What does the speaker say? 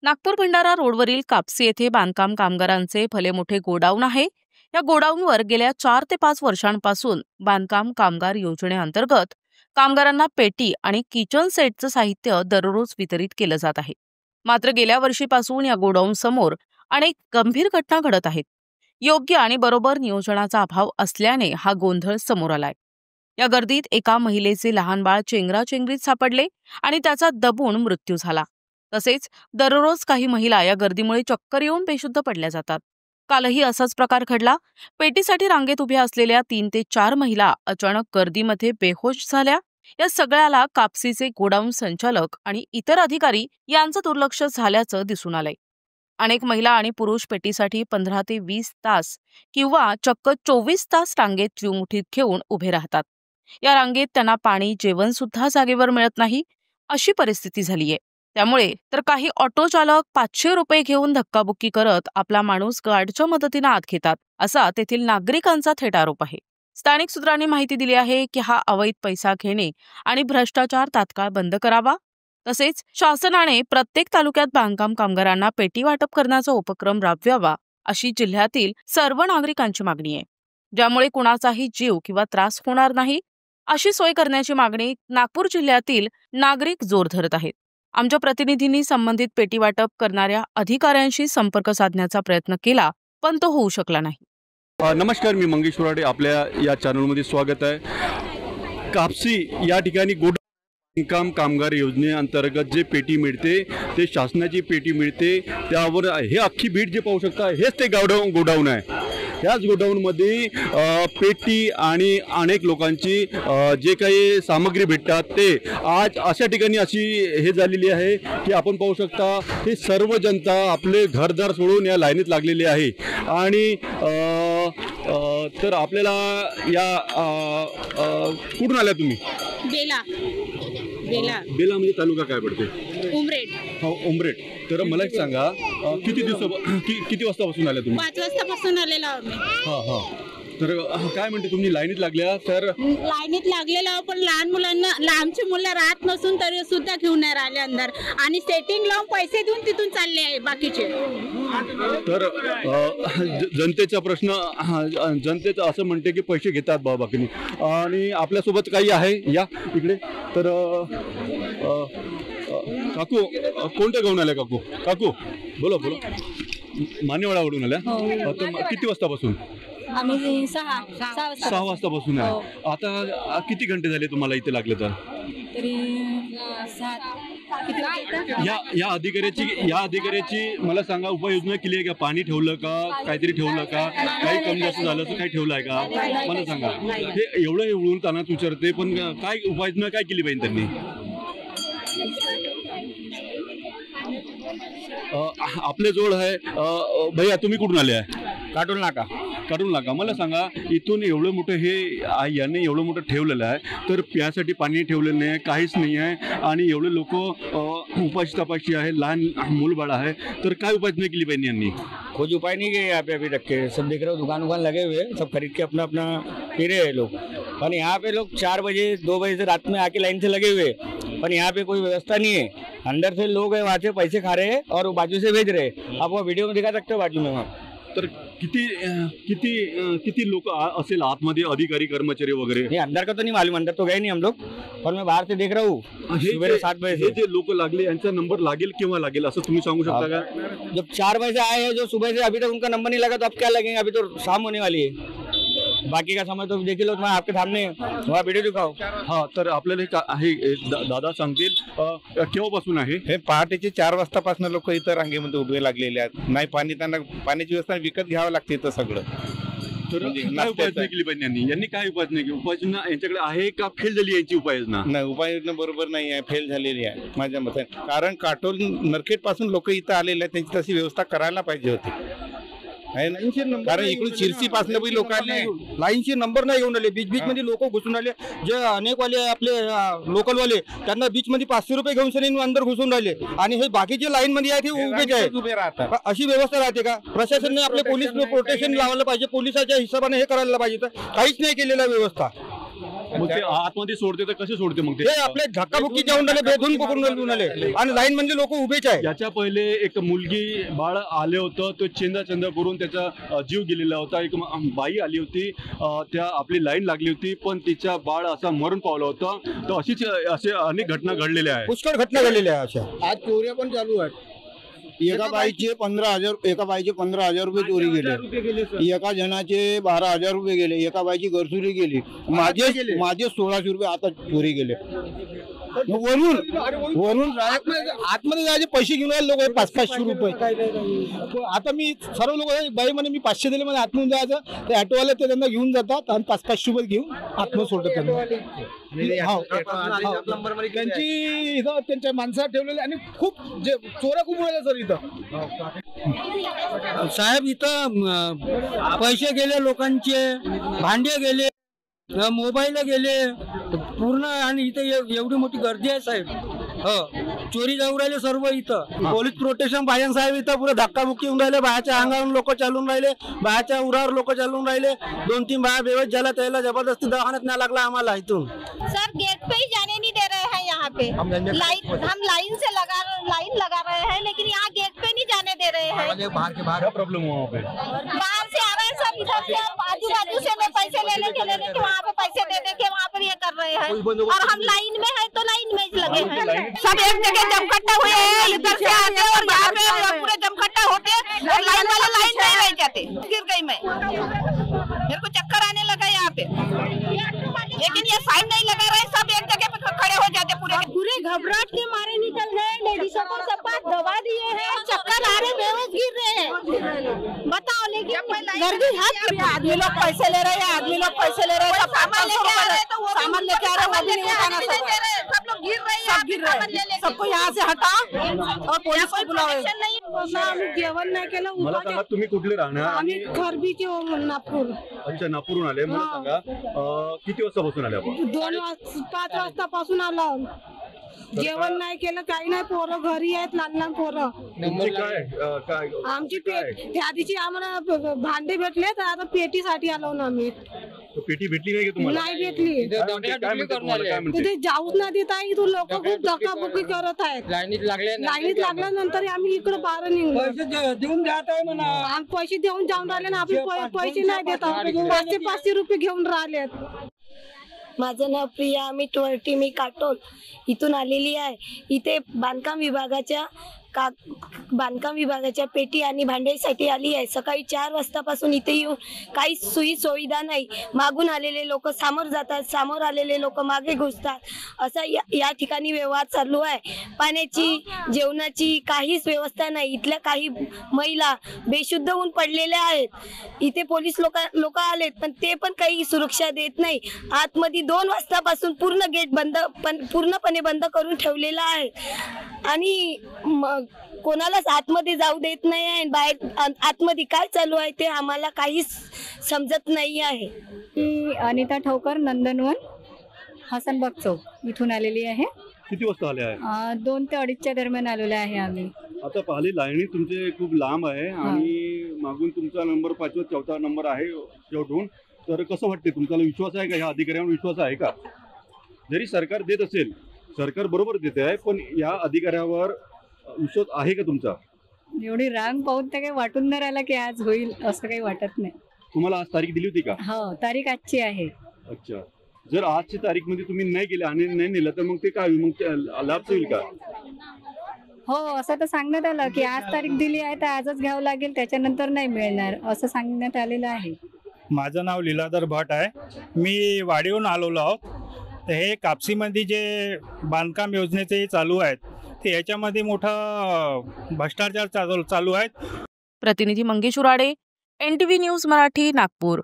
नागपूर भंडारा रोडवरील कापसी येथे बांधकाम कामगारांचे भले मोठे गोडाऊन आहे। या गोडाऊनवर गेल्या 4 ते 5 वर्षांपासून बांधकाम कामगार योजनेअंतर्गत कामगारांना पेटी आणि किचन सेटचं साहित्य दररोज वितरित केलं जात आहे। मात्र गेल्या वर्षीपासून या गोडाऊन समोर अनेक गंभीर घटना घडत आहेत। योग्य आणि बरोबर नियोजनाचा अभाव असल्याने हा गोंधळ समोर आलाय। या गर्दीत एका महिलेचे लहान बाळ चेंगराचेंगरीत सापडले आणि त्याचा दबून मृत्यू झाला। तसेच दररोज काही महिला या गर्दीमुळे चक्कर येऊन बेशुद्ध पडल्या जातात। कालही असाच प्रकार घडला। पेटीसाठी रांगेत उभ्या असलेल्या 3 ते 4 महिला अचानक गर्दीमध्ये बेहोश झाल्या। या सगळ्याला कापसीचे गोडाऊन संचालक आणि इतर अधिकारी यांचं दुर्लक्ष झाल्याचं दिसून आलंय। अनेक महिला आणि पुरुष पेटीसाठी 15 ते 20 तास किंवा चक्क 24 तास रांगेत चिवमुठीत घेऊन उभे राहतात। या रांगेत त्यांना पाणी जेवण सुद्धा जागेवर मिळत नाही, अशी परिस्थिती झालीये। त्यामुळे तर काही ऑटो चालक 500 रुपये घेऊन धक्काबुक्की करत आपला माणूस गार्डच्या मदतीने आत घेतात, असा तेथील नागरिकांचा थेट आरोप आहे। स्थानिक सूत्रांनी माहिती दिली आहे की हा अवैध पैसा घेणे आणि भ्रष्टाचार तात्काळ बंद करावा। तसेच शासनाने प्रत्येक तालुक्यात बांधकाम कामगारांना पेटी वाटप करण्याचा उपक्रम राबवावा, अशी जिल्ह्यातील सर्व नागरिकांची मागणी आहे। ज्यामुळे कुणाचाही जीव किंवा त्रास होणार नाही, अशी सोय करण्याची मागणी नागपूर जिल्ह्यातील नागरिक जोर धरत आहेत। आमच्या प्रतिनिधींनी संबंधित पेटी वाटप करणाऱ्या अधिकाऱ्यांशी संपर्क साधण्याचा प्रयत्न केला, पण तो होऊ शकला नाही। नमस्कार, मी मंगेश वराडे, आपल्या या चॅनलमध्ये स्वागत आहे। कापसी या ठिकाणी बांधकाम कामगार योजनेअंतर्गत जे पेटी मिळते ते शासनाची पेटी मिळते। त्यावर हे अख्खी बीट जे पाहू शकता हेच ते गोडाऊन आहे। याच गोडाऊनमध्ये पेटी आणि अनेक लोकांची जे काही सामग्री भेटतात ते आज अशा ठिकाणी अशी हे झालेली आहे की आपण पाहू शकता हे सर्व जनता आपले घरदार सोडून या लाईनीत लागलेली आहे। आणि तर आपल्याला या कुठून आल्या तुम्ही? बेला म्हणजे तालुका काय पडते? उमरेड। हो, उमरेड। तर मला एक सांगा, किती वाजतापासून आल्या तुम्ही? 5 वाजतापासून आलेला आहोत मी। हा तर काय म्हणते तुम्ही लाईनीत लागल्या? तर लाईनीत लागलेला, पण लहान मुलांना, आमची मुलं राहत नसून तरी सुद्धा घेऊन नाही राहिले अंदर, आणि सेटिंग लावून पैसे देऊन तिथून चालले आहे बाकीचे। तर जनतेचा प्रश्न, जनतेचं असं म्हणते की पैसे घेतात बाकीने, आणि आपल्यासोबत काही आहे या इकडे। तर काकू, कोणत्या गावून आल्या काकू? बोला। मानेवाडावरून आल्या? तर किती वाजतापासून? आम्ही 6 वाजतापासून आहे। आता किती घंटे झाले तुम्हाला इथे लागले? तर तरी या अधिकाऱ्याची मला सांगा, उपाययोजना केली आहे का? पाणी ठेवलं का? काहीतरी ठेवलं का? काही कमी जास्त झालं तर काही ठेवलं आहे का? मला सांगा। हे एवढं तानाच विचारते, पण काय उपाययोजना काय केली पाहिजे त्यांनी? आपले जोड आहे भैया, तुम्ही कुठून आले आहे? काटून नाका। मला सांगा, इथून एवढं मोठं याने एवढं मोठं ठेवलेलं आहे, तर प्यासाठी पाणी ठेवलेलं नाही, काहीच नहीं है, आणि एवढे लोक उपाशी तपाशी आहे, लहान मूलबाळ आहे, तर काय उपाययोजना केली पाहिजे यांनी? कुछ उपाय नहीं किए यहाँ पे अभी तक के। सब देख रहे हो, दुकान लगे हुए हैं, सब खरीद के अपना पी रहे हैं लोग। पर यहाँ पे लोग 4 बजे 2 बजे से रात में आके लाइन से लगे हुए, पर यहाँ पे कोई व्यवस्था नहीं है। अंदर से लोग हैं, वहाँ से पैसे खा रहे हैं और बाजू से भेज रहे हैं। आप वो वीडियो में दिखा सकते हो बाजू में वहाँ। तर किती लोक असेल आतमध्ये, अधिकारी कर्मचारी वगैरे? नहीं, अंदर का तो नहीं मालूम, अंदर तो गए नहीं हम लोग, पर मैं बाहर से देख रहा हूँ। सुबह 7 बजे से जे लोक लागले, यांचा नंबर लागेल केव्हा लागेल असं तुम्ही सांगू शकता का? जब 4 बजे से आए हैं, जो सुबह से अभी तक उनका नंबर नहीं लगा, तो अब क्या लगेंगे? अभी तो शाम होने वाली है, बाकी का समय तो देख लो, मैं आपके सामने वहाँ वीडियो दिखाओ। हा, तर आपल्याला दादा सांगतील केव्हापासून आहे हे? पहाटेचे 4 वाजतापासून लोक इथं रांगेमध्ये उभे लागलेले आहेत। नाही पाणी, त्यांना पाण्याची व्यवस्था विकत घ्यावं लागते इथं सगळं। तर काय उपाययोजना केली पाहिजे यांनी काय उपाययोजना केली? उपाययोजना यांच्याकडे आहे का फेल झाली यांची उपाययोजना? नाही, उपाययोजना बरोबर नाही आहे, फेल झालेली आहे माझ्या मते। कारण काटोल नरखेड पासून लोक इथं आलेले आहेत, त्यांची तशी व्यवस्था करायला पाहिजे होती, आहे ना? कारण इकडून शिरसी पासून बी लोक आले, लाईनचे नंबर नाही घेऊन आले, बीच मध्ये लोक घुसून आले। जे अनेक वाले आपले लोकल वाले, त्यांना बीच मध्ये 500 रुपये घेऊन सनी अंदर घुसून राहिले, आणि हे बाकीचे लाईन मध्ये आहे ते उभे राहतात। अशी व्यवस्था राहते का? प्रशासनाने आपले पोलीस प्रोटेक्शन लावायला पाहिजे, पोलिसाच्या हिशोबाने हे करायला पाहिजे, तर काहीच नाही केलेला व्यवस्था। मग ते आतमध्ये सोडते तर कसे सोडते मग हे आपले धक्काबुक्की जाऊन राहिले, बेधून पकडून आले आणि लाईन मध्ये लोक उभेच आहे. याच्या पहिले एक मुलगी बाळ आले होतं, तो चेंदा करून त्याचा जीव गेलेला होता. एक बाई आली होती, त्या आपली लाईन लागली होती, पण तिच्या बाळ असा मरण पावला होता. तर अशीच असे अनेक घटना घडलेल्या आहेत. पुष्कळ घटना घडलेल्या आहे अशा. आज चोऱ्या पण चालू आहेत. एका बाईचे 15,000 रुपये चोरी गेले, एका जणाचे 12,000 रुपये गेले, एका बाईची घरचोरी गेली. माझे 1600 रुपये आता चोरी गेले. वरून आतमध्ये जायचे पैसे घेऊन आले लोक 500-500 रुपये. आता मी सर्व लोक बाई म्हणे मी 500 दिले म्हणे आतमध्ये जायचं, ते ऑटोवाले ते त्यांना घेऊन जातात आणि 500-500 रुपये घेऊन आतमध्ये सोडतात त्यांना. त्यांची इथं त्यांच्या माणसात ठेवलेले आणि खूप जे चोऱ्या खूप वेळेला सर इथं. साहेब इथं पैसे गेले, लोकांचे भांडे गेले, मोबाईल गेले पूर्ण, आणि इथे एवढी मोठी गर्दी आहे साहेब. चोरी जाऊ राहिले सर्व इथं. पोलीस प्रोटेक्शन पाहिजे साहेब. इथं पुरे धक्काबुक्की होऊन राहिले, बायाच्या अंगावरून लोक चालून राहिले, बायाच्या उरावर लोक चालून राहिले. 2-3 बाया बेवच झाला, त्याला जबरदस्ती दवाखान्यात नाही लागला आम्हाला इथून. सर गेट पे ही जाने नहीं दे रहे हैं यहाँ पे. हम लाइन से लाइन लगा रहे हैं, लेकिन यहाँ गेट पे नहीं जाने दे रहे हैं. क्या प्रॉब्लम हुआ वहाँ पे? बाहर से आ रहे हैं सब, इधर से आजू बाजू से पैसे लेने के वहाँ पे पैसे देने के वहाँ पर ये कर रहे हैं. और हम लाइन में है तो लाइन में लगे हैं. सब एक जगह जमकट्टा हुए हैं, इधर से आते हैं और यहाँ पे पूरे जमकट्टा होते हैं और लाइन वाले लाइन नहीं रह जाते. गिर गई मैं, मेरे को चक्कर आने लगा यहाँ पे. लेकिन ये साइन नहीं लगा रहे, सब एक जगह पे खड़े हो जाते. पूरे घबराहट के मारे निकल गए. लेडीजों को सब बात दवा दिए हैं, चक्कर आ रहे, बेहोश गिर रहे हैं. बताओ, लेकिन गर्दी है. आदमी लोग पैसे ले रहे हैं, आदमी लोग पैसे ले रहे हैं, सामान लेके आ रहे हैं, तो सामान लेके आ रहे हैं, वो भी नहीं उठाना. सब लोग गिर रहे हैं, सब गिर रहे हैं. सबको यहाँ से हटा और पुलिस को बुलाओ. आम्ही जेवण नाही केलं. मला सांगा तुम्ही कुठले राहणार? आम्ही खरबीचे नागपूर. अच्छा, नागपूरहून आले. मला सांगा किती वाजता बसून आले आपण? 5 वाजतापासून आलो. जेवण नाही केलं, काही नाही. पोरं घरी आहेत, लहान पोरं. काय आमची त्या दिवशी आम्हाला भांडे भेटले, तर आता पेटीसाठी आलो ना आम्ही. पेटी भेटली नाही का तुम्हाला? नाही भेटली. तिथे जाऊच नाही देत आहे. इथून लोक खूप धक्काबुक्की करत आहेत. लाईनीत लागल्यानंतर आम्ही इकडे बाहेर निघलो. देऊन जात आहे म्हणा. पैसे देऊन जाऊन राहिले ना, आपले पैसे नाही देत. 500-500 रुपये घेऊन राहिलेत. माझं नाव प्रिया अमित वरटी, मी काटोल इथून आलेली आहे. इथे बांधकाम विभागाच्या पेटी आणि भांड्यासाठी आली आहे. सकाळी 4 वाजतापासून इथे येऊन काही सोयी सुविधा नाही. मागून आलेले लोक समोर जातात, समोर आलेले लोक मागे घुसतात. असा या ठिकाणी व्यवहार चालू आहे. पाण्याची, जेवणाची काहीच व्यवस्था नाही. इथल्या काही महिला बेशुद्ध होऊन पडलेल्या आहेत. इथे पोलीस लोक आलेत, पण ते पण काही सुरक्षा देत नाही. आतमध्ये 2 वाजतापासून पूर्ण गेट पूर्णपणे बंद करून ठेवलेला आहे आणि कोणालाच आतमध्ये जाऊ देत नाही आहे. बाहेर आतमध्ये काय चालू आहे ते आम्हाला काहीच समजत नाही आहे. अनिता ठोकर, नंदनवन, हसनबाग चौक इथून आलेली आहे. किती वाजता आले आहे? 2 ते 2:30च्या दरम्यान आलेले आहे आम्ही. आता पाहिली लाईनी तुमचे खूप लांब आहे आणि मागून तुमचा नंबर 5वा 4था नंबर आहे शेवटून. तर कसं वाटते, तुमचा विश्वास आहे का? ह्या अधिकाऱ्यांवर विश्वास आहे का? जरी सरकार देत असेल, सरकार बरोबर देते आहे, पण या अधिकाऱ्यावर विश्वास आहे का तुमचा? एवढी रांग पाहून तर काही वाटून नाही राहिला की आज होईल, असं काही वाटत नाही. तुम्हाला आज तारीख दिली होती का? हो, तारीख आजची आहे. अच्छा, जर आजची तारीख मध्ये तुम्ही नाही गेले आणि नाही नेलं तर मग ते काय, मग लाभ होईल का? हो, असं तर सांगण्यात आलं की आज तारीख दिली आहे तर आजच घ्यावं लागेल, त्याच्यानंतर नाही मिळणार असं सांगण्यात आलेलं आहे. माझं नाव लीलाधर भट आहे. मी वाडीहून आलेलो आहोत. तर हे कापसीमध्ये जे बांधकाम योजनेचे चालू आहेत ते याच्यामध्ये मोठा भ्रष्टाचार चालू आहेत. प्रतिनिधी मंगेश उराडे, NTV न्यूज मराठी, नागपूर.